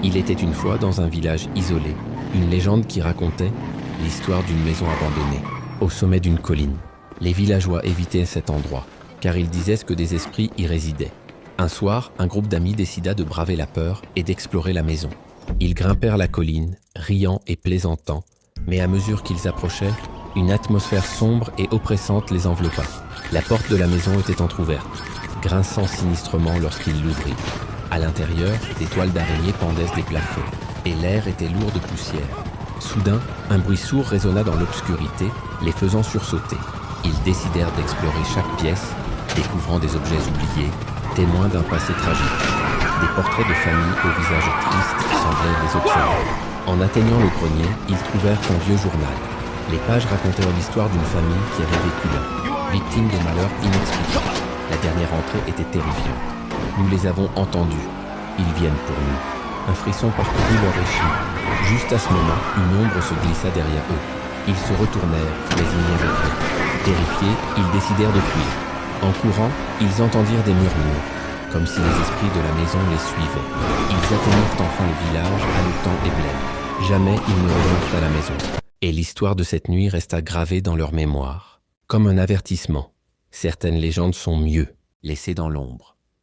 Il était une fois dans un village isolé, une légende qui racontait l'histoire d'une maison abandonnée, au sommet d'une colline. Les villageois évitaient cet endroit, car ils disaient que des esprits y résidaient. Un soir, un groupe d'amis décida de braver la peur et d'explorer la maison. Ils grimpèrent la colline, riant et plaisantant, mais à mesure qu'ils approchaient, une atmosphère sombre et oppressante les enveloppa. La porte de la maison était entr'ouverte, grinçant sinistrement lorsqu'ils l'ouvrirent. À l'intérieur, des toiles d'araignée pendaient des plafonds, et l'air était lourd de poussière. Soudain, un bruit sourd résonna dans l'obscurité, les faisant sursauter. Ils décidèrent d'explorer chaque pièce, découvrant des objets oubliés, témoins d'un passé tragique. Des portraits de famille au visage triste semblaient les observer. En atteignant le grenier, ils trouvèrent un vieux journal. Les pages racontèrent l'histoire d'une famille qui avait vécu là, victime de malheurs inexplicables. La dernière entrée était terrifiante. Nous les avons entendus. Ils viennent pour nous. Un frisson parcourut leur échine. Juste à ce moment, une ombre se glissa derrière eux. Ils se retournèrent, mais il n'y avait rien. Terrifiés, ils décidèrent de fuir. En courant, ils entendirent des murmures, comme si les esprits de la maison les suivaient. Ils atteignirent enfin le village, haletant et blêmes. Jamais ils ne revinrent à la maison. Et l'histoire de cette nuit resta gravée dans leur mémoire, comme un avertissement. Certaines légendes sont mieux, laissées dans l'ombre.